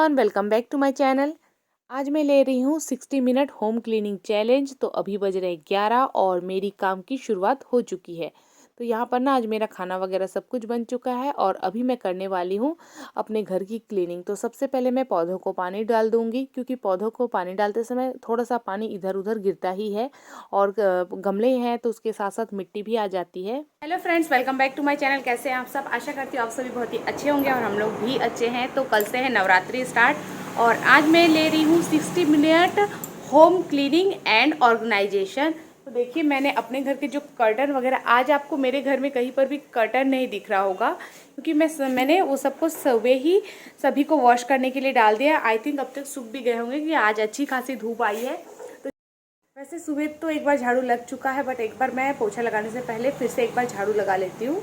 Everyone, welcome back to my channel. आज मैं ले रही हूँ 60 मिनट होम क्लीनिंग चैलेंज। तो अभी बज रहे 11 और मेरी काम की शुरुआत हो चुकी है। तो यहाँ पर ना आज मेरा खाना वगैरह सब कुछ बन चुका है और अभी मैं करने वाली हूँ अपने घर की क्लीनिंग। तो सबसे पहले मैं पौधों को पानी डाल दूँगी, क्योंकि पौधों को पानी डालते समय थोड़ा सा पानी इधर उधर गिरता ही है और गमले हैं तो उसके साथ साथ मिट्टी भी आ जाती है। Hello friends, welcome back to my channel. कैसे हैं आप सब? आशा करती हूँ आप सभी बहुत ही अच्छे होंगे और हम लोग भी अच्छे हैं। तो कल से है नवरात्रि स्टार्ट और आज मैं ले रही हूँ 60 minute home cleaning and organisation. तो देखिए, मैंने अपने घर के जो कर्टन वगैरह, आज आपको मेरे घर में कहीं पर भी कर्टन नहीं दिख रहा होगा, क्योंकि मैंने वो सबको सुबह ही सभी को वॉश करने के लिए डाल दिया। आई थिंक अब तक सूख भी गए होंगे, कि आज अच्छी खासी धूप आई है। वैसे सुबह तो एक बार झाड़ू लग चुका है, बट एक बार मैं पोछा लगाने से पहले फिर से एक बार झाड़ू लगा लेती हूँ।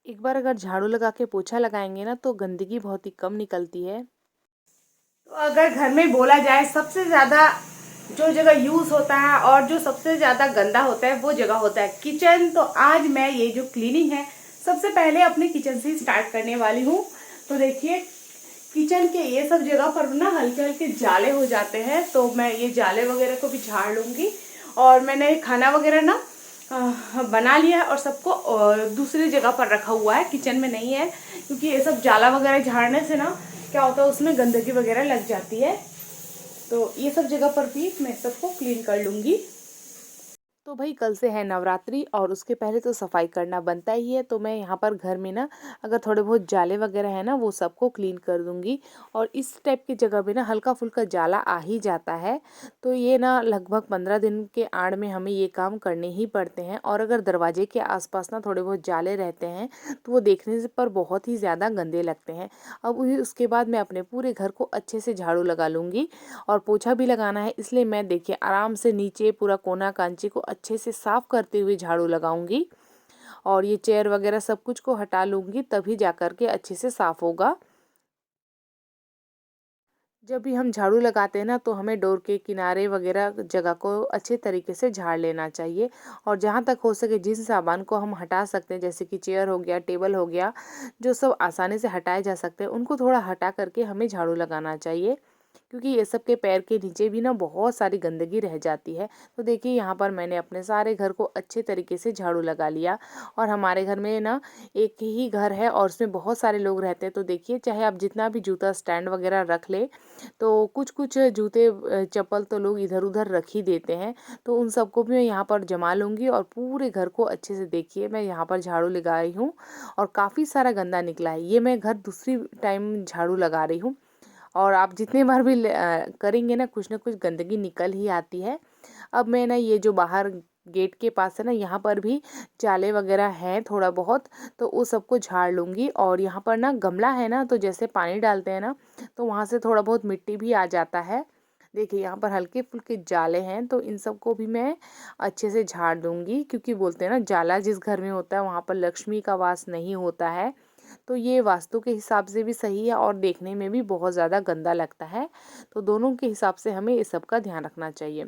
एक बार अगर झाड़ू लगा के पोछा लगाएंगे ना तो गंदगी बहुत ही कम निकलती है। तो अगर घर में बोला जाए सबसे ज़्यादा जो जगह यूज़ होता है और जो सबसे ज़्यादा गंदा होता है वो जगह होता है किचन। तो आज मैं ये जो क्लीनिंग है सबसे पहले अपने किचन से स्टार्ट करने वाली हूँ। तो देखिए, किचन के ये सब जगह पर ना हल्के हल्के जाले हो जाते हैं, तो मैं ये जाले वगैरह को भी झाड़ लूँगी। और मैंने खाना वगैरह ना बना लिया है और सबको दूसरी जगह पर रखा हुआ है, किचन में नहीं है, क्योंकि ये सब जाला वगैरह झाड़ने से ना क्या होता है, उसमें गंदगी वगैरह लग जाती है। तो ये सब जगह पर भी मैं सबको क्लीन कर लूँगी। तो भाई कल से है नवरात्रि और उसके पहले तो सफाई करना बनता ही है। तो मैं यहाँ पर घर में ना अगर थोड़े बहुत जाले वगैरह है ना वो सबको क्लीन कर दूँगी। और इस टाइप की जगह पे ना हल्का फुल्का जाला आ ही जाता है। तो ये ना लगभग 15 दिन के आड़ में हमें ये काम करने ही पड़ते हैं। और अगर दरवाजे के आसपास ना थोड़े बहुत जाले रहते हैं तो वो देखने पर बहुत ही ज़्यादा गंदे लगते हैं। अब उसके बाद मैं अपने पूरे घर को अच्छे से झाड़ू लगा लूँगी और पोछा भी लगाना है, इसलिए मैं देखिए आराम से नीचे पूरा कोना कांची को अच्छे से साफ करते हुए झाड़ू लगाऊंगी। और ये चेयर वगैरह सब कुछ को हटा लूँगी, तभी जा कर के अच्छे से साफ होगा। जब भी हम झाड़ू लगाते हैं ना तो हमें डोर के किनारे वगैरह जगह को अच्छे तरीके से झाड़ लेना चाहिए। और जहाँ तक हो सके जिन सामान को हम हटा सकते हैं, जैसे कि चेयर हो गया, टेबल हो गया, जो सब आसानी से हटाए जा सकते हैं, उनको थोड़ा हटा करके हमें झाड़ू लगाना चाहिए, क्योंकि ये सब के पैर के नीचे भी ना बहुत सारी गंदगी रह जाती है। तो देखिए, यहाँ पर मैंने अपने सारे घर को अच्छे तरीके से झाड़ू लगा लिया। और हमारे घर में ना एक ही घर है और उसमें बहुत सारे लोग रहते हैं। तो देखिए, चाहे आप जितना भी जूता स्टैंड वगैरह रख ले, तो कुछ कुछ जूते चप्पल तो लोग इधर उधर रख ही देते हैं। तो उन सबको भी मैं यहाँ पर जमा लूँगी और पूरे घर को अच्छे से, देखिए मैं यहाँ पर झाड़ू लगा रही हूँ और काफ़ी सारा गंदा निकला है। ये मैं घर दूसरी टाइम झाड़ू लगा रही हूँ। और आप जितने बार भी करेंगे ना कुछ गंदगी निकल ही आती है। अब मैं ना ये जो बाहर गेट के पास है ना, यहाँ पर भी जाले वगैरह हैं थोड़ा बहुत, तो वो सबको झाड़ लूँगी। और यहाँ पर ना गमला है ना, तो जैसे पानी डालते हैं ना तो वहाँ से थोड़ा बहुत मिट्टी भी आ जाता है। देखिए, यहाँ पर हल्के फुल्के जाले हैं, तो इन सबको भी मैं अच्छे से झाड़ दूँगी, क्योंकि बोलते हैं ना जाला जिस घर में होता है वहाँ पर लक्ष्मी का वास नहीं होता है। तो ये वास्तु के हिसाब से भी सही है और देखने में भी बहुत ज़्यादा गंदा लगता है। तो दोनों के हिसाब से हमें इस सब का ध्यान रखना चाहिए।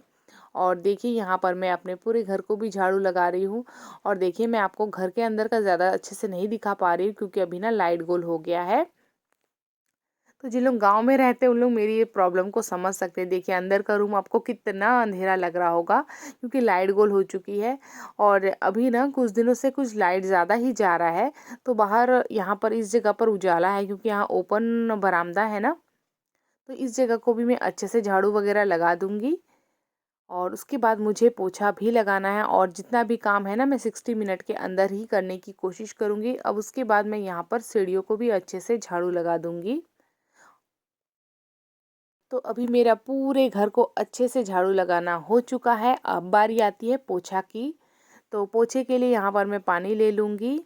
और देखिए, यहाँ पर मैं अपने पूरे घर को भी झाड़ू लगा रही हूँ। और देखिए, मैं आपको घर के अंदर का ज़्यादा अच्छे से नहीं दिखा पा रही हूँ, क्योंकि अभी ना लाइट गोल हो गया है। तो जिन लोग गाँव में रहते हैं उन लोग मेरी ये प्रॉब्लम को समझ सकते हैं। देखिए, अंदर का रूम आपको कितना अंधेरा लग रहा होगा, क्योंकि लाइट गोल हो चुकी है। और अभी ना कुछ दिनों से कुछ लाइट ज़्यादा ही जा रहा है। तो बाहर यहाँ पर इस जगह पर उजाला है, क्योंकि यहाँ ओपन बरामदा है ना। तो इस जगह को भी मैं अच्छे से झाड़ू वगैरह लगा दूँगी। और उसके बाद मुझे पोछा भी लगाना है और जितना भी काम है ना मैं 60 मिनट के अंदर ही करने की कोशिश करूँगी। अब उसके बाद मैं यहाँ पर सीढ़ियों को भी अच्छे से झाड़ू लगा दूँगी। तो अभी मेरा पूरे घर को अच्छे से झाड़ू लगाना हो चुका है। अब बारी आती है पोछा की। तो पोछे के लिए यहाँ पर मैं पानी ले लूँगी।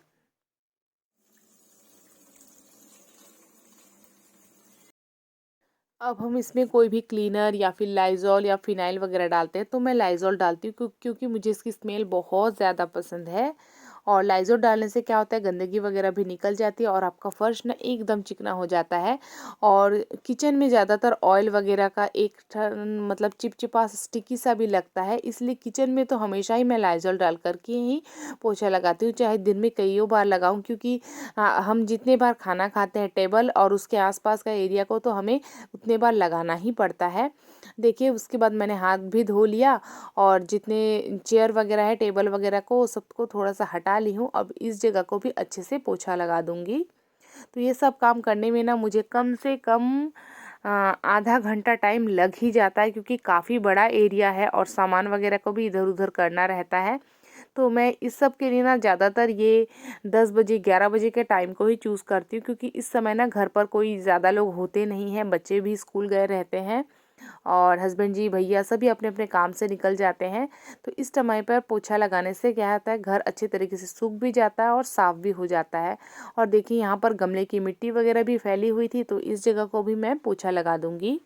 अब हम इसमें कोई भी क्लीनर या फिर लाइज़ॉल या फिनाइल वगैरह डालते हैं, तो मैं लाइज़ॉल डालती हूँ, क्योंकि मुझे इसकी स्मेल बहुत ज़्यादा पसंद है। और लाइज़ॉल डालने से क्या होता है, गंदगी वगैरह भी निकल जाती है और आपका फ़र्श ना एकदम चिकना हो जाता है। और किचन में ज़्यादातर ऑयल वगैरह का एक मतलब चिपचिपा स्टिकी सा भी लगता है, इसलिए किचन में तो हमेशा ही मैं लाइज़ॉल डाल कर के ही पोछा लगाती हूँ, चाहे दिन में कईयों बार लगाऊँ, क्योंकि हम जितने बार खाना खाते हैं टेबल और उसके आसपास का एरिया को तो हमें उतने बार लगाना ही पड़ता है। देखिए उसके बाद मैंने हाथ भी धो लिया और जितने चेयर वगैरह है, टेबल वगैरह को सबको थोड़ा सा हटा ली हूँ। अब इस जगह को भी अच्छे से पोछा लगा दूँगी। तो ये सब काम करने में ना मुझे कम से कम आधा घंटा टाइम लग ही जाता है, क्योंकि काफ़ी बड़ा एरिया है और सामान वगैरह को भी इधर उधर करना रहता है। तो मैं इस सब के लिए ना ज़्यादातर ये 10 बजे 11 बजे के टाइम को ही चूज़ करती हूँ, क्योंकि इस समय ना घर पर कोई ज़्यादा लोग होते नहीं हैं, बच्चे भी स्कूल गए रहते हैं और हस्बैंड जी भैया सभी अपने अपने काम से निकल जाते हैं। तो इस समय पर पोछा लगाने से क्या होता है, घर अच्छे तरीके से सूख भी जाता है और साफ़ भी हो जाता है। और देखिए यहाँ पर गमले की मिट्टी वगैरह भी फैली हुई थी, तो इस जगह को भी मैं पोछा लगा दूँगी।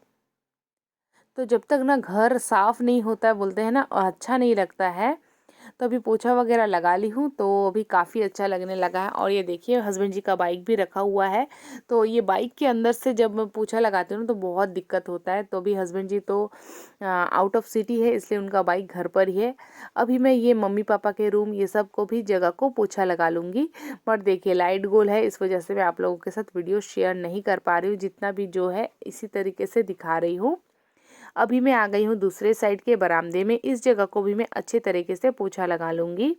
तो जब तक ना घर साफ़ नहीं होता है, बोलते हैं ना, अच्छा नहीं लगता है, तो अभी पोछा वगैरह लगा ली हूँ तो अभी काफ़ी अच्छा लगने लगा है। और ये देखिए हस्बैंड जी का बाइक भी रखा हुआ है, तो ये बाइक के अंदर से जब मैं पोछा लगाती हूँ ना तो बहुत दिक्कत होता है। तो अभी हस्बैंड जी तो आउट ऑफ सिटी है, इसलिए उनका बाइक घर पर ही है। अभी मैं ये मम्मी पापा के रूम ये सब को भी जगह को पोछा लगा लूँगी। बट देखिए लाइट गोल है, इस वजह से मैं आप लोगों के साथ वीडियो शेयर नहीं कर पा रही हूँ, जितना भी जो है इसी तरीके से दिखा रही हूँ। अभी मैं आ गई हूँ दूसरे साइड के बरामदे में, इस जगह को भी मैं अच्छे तरीके से पोछा लगा लूँगी।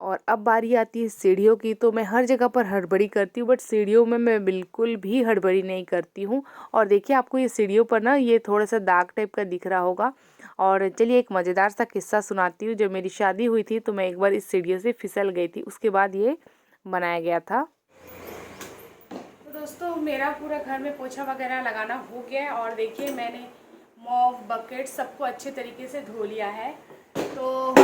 और अब बारी आती है सीढ़ियों की, तो मैं हर जगह पर हड़बड़ी करती हूँ, बट सीढ़ियों में मैं बिल्कुल भी हड़बड़ी नहीं करती हूँ। और देखिए आपको ये सीढ़ियों पर ना ये थोड़ा सा दाग टाइप का दिख रहा होगा। और चलिए एक मज़ेदार सा किस्सा सुनाती हूँ। जब मेरी शादी हुई थी तो मैं एक बार इस सीढ़ियों से फिसल गई थी, उसके बाद ये बनाया गया था। तो दोस्तों मेरा पूरा घर में पोछा वगैरह लगाना हो गया है और देखिए मैंने मॉप बकेट सबको अच्छे तरीके से धो लिया है। तो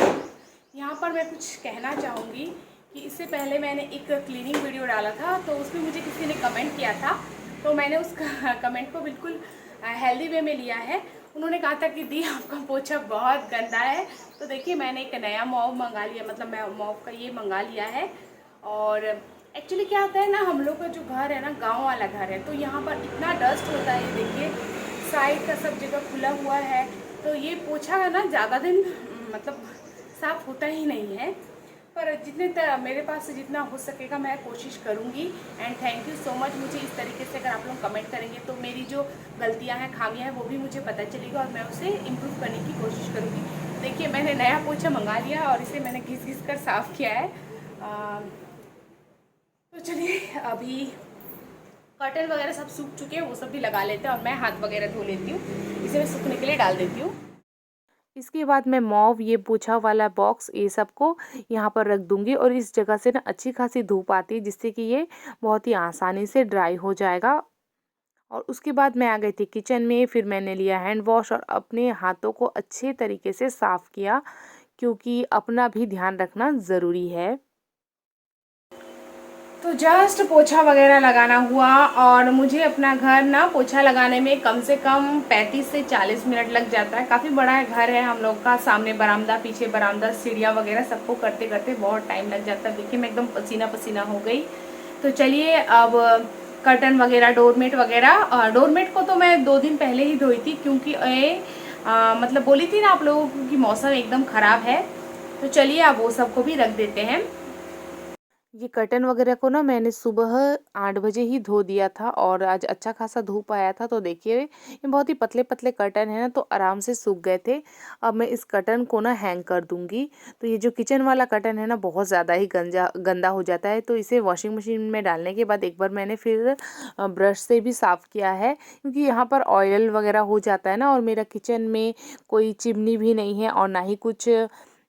यहाँ पर मैं कुछ कहना चाहूँगी कि इससे पहले मैंने एक क्लीनिंग वीडियो डाला था, तो उसमें मुझे किसी ने कमेंट किया था, तो मैंने उस कमेंट को बिल्कुल हेल्दी वे में लिया है। उन्होंने कहा था कि दी आपका पोछा बहुत गंदा है। तो देखिए मैंने एक नया मॉप मंगा लिया, मतलब मैं मॉप का ये मंगा लिया है। और एक्चुअली क्या होता है ना, हम लोग का जो घर है ना गांव वाला घर है, तो यहाँ पर इतना डस्ट होता है। देखिए साइड का सब जगह खुला हुआ है, तो ये पोछा ना ज़्यादा दिन मतलब साफ़ होता ही नहीं है। पर जितने मेरे पास से जितना हो सकेगा मैं कोशिश करूँगी। And thank you so much. मुझे इस तरीके से अगर आप लोग कमेंट करेंगे तो मेरी जो गलतियाँ हैं, खामियाँ हैं, वो भी मुझे पता चलेगा और मैं उसे इम्प्रूव करने की कोशिश करूँगी। देखिए मैंने नया पोछा मंगा लिया और इसे मैंने घिस घिस कर साफ़ किया है। तो चलिए अभी कर्टन वगैरह सब सूख चुके हैं, वो सब भी लगा लेते हैं और मैं हाथ वगैरह धो लेती हूँ, इसे मैं सूखने के लिए डाल देती हूँ। इसके बाद मैं मॉव ये पोछा वाला बॉक्स ये सब को यहाँ पर रख दूँगी और इस जगह से ना अच्छी खासी धूप आती है, जिससे कि ये बहुत ही आसानी से ड्राई हो जाएगा। और उसके बाद मैं आ गई थी किचन में, फिर मैंने लिया हैंड वॉश और अपने हाथों को अच्छे तरीके से साफ़ किया, क्योंकि अपना भी ध्यान रखना ज़रूरी है। तो जस्ट पोछा वगैरह लगाना हुआ और मुझे अपना घर ना पोछा लगाने में कम से कम 35 से 40 मिनट लग जाता है। काफ़ी बड़ा घर है हम लोग का, सामने बरामदा, पीछे बरामदा, सीढ़ियाँ वगैरह सबको करते करते बहुत टाइम लग जाता है। देखिए मैं एकदम पसीना पसीना हो गई। तो चलिए अब कर्टन वगैरह, डोरमेट वगैरह, डोरमेट को तो मैं 2 दिन पहले ही धोई थी, क्योंकि मतलब बोली थी ना आप लोगों को कि मौसम एकदम ख़राब है। तो चलिए अब वो सबको भी रख देते हैं। ये कर्टन वगैरह को ना मैंने सुबह 8 बजे ही धो दिया था और आज अच्छा खासा धूप आया था, तो देखिए ये बहुत ही पतले पतले कर्टन है ना, तो आराम से सूख गए थे। अब मैं इस कर्टन को ना हैंग कर दूंगी। तो ये जो किचन वाला कर्टन है ना बहुत ज़्यादा ही गंदा हो जाता है, तो इसे वॉशिंग मशीन में डालने के बाद एक बार मैंने फिर ब्रश से भी साफ़ किया है, क्योंकि यहाँ पर ऑयल वगैरह हो जाता है ना। और मेरा किचन में कोई चिमनी भी नहीं है और ना ही कुछ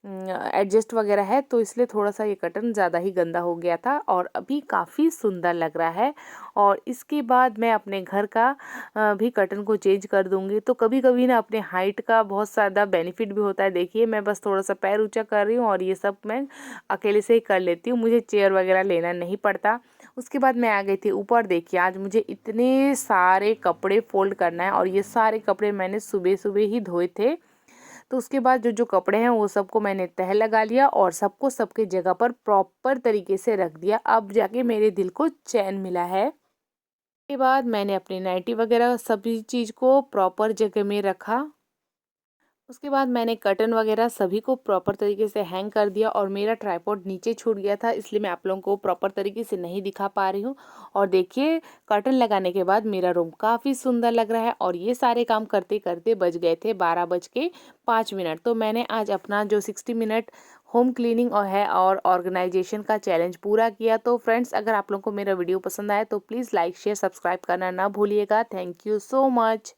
एडजस्ट वगैरह है, तो इसलिए थोड़ा सा ये कर्टन ज़्यादा ही गंदा हो गया था और अभी काफ़ी सुंदर लग रहा है। और इसके बाद मैं अपने घर का भी कर्टन को चेंज कर दूंगी। तो कभी कभी ना अपने हाइट का बहुत ज़्यादा बेनिफिट भी होता है। देखिए मैं बस थोड़ा सा पैर ऊंचा कर रही हूँ और ये सब मैं अकेले से ही कर लेती हूँ, मुझे चेयर वगैरह लेना नहीं पड़ता। उसके बाद मैं आ गई थी ऊपर। देखिए आज मुझे इतने सारे कपड़े फोल्ड करना है और ये सारे कपड़े मैंने सुबह सुबह ही धोए थे। तो उसके बाद जो जो कपड़े हैं वो सबको मैंने तह लगा लिया और सबको सबके जगह पर प्रॉपर तरीके से रख दिया। अब जाके मेरे दिल को चैन मिला है। उसके बाद मैंने अपनी नाइटी वगैरह सभी चीज़ को प्रॉपर जगह में रखा। उसके बाद मैंने कर्टन वगैरह सभी को प्रॉपर तरीके से हैंग कर दिया और मेरा ट्राइपॉड नीचे छूट गया था, इसलिए मैं आप लोगों को प्रॉपर तरीके से नहीं दिखा पा रही हूँ। और देखिए, कर्टन लगाने के बाद मेरा रूम काफ़ी सुंदर लग रहा है और ये सारे काम करते करते बज गए थे 12:05। तो मैंने आज अपना जो 60 मिनट होम क्लीनिंग और है और ऑर्गेनाइजेशन का चैलेंज पूरा किया। तो फ्रेंड्स, अगर आप लोगों को मेरा वीडियो पसंद आया तो प्लीज़ लाइक शेयर सब्सक्राइब करना ना भूलिएगा। Thank you so much.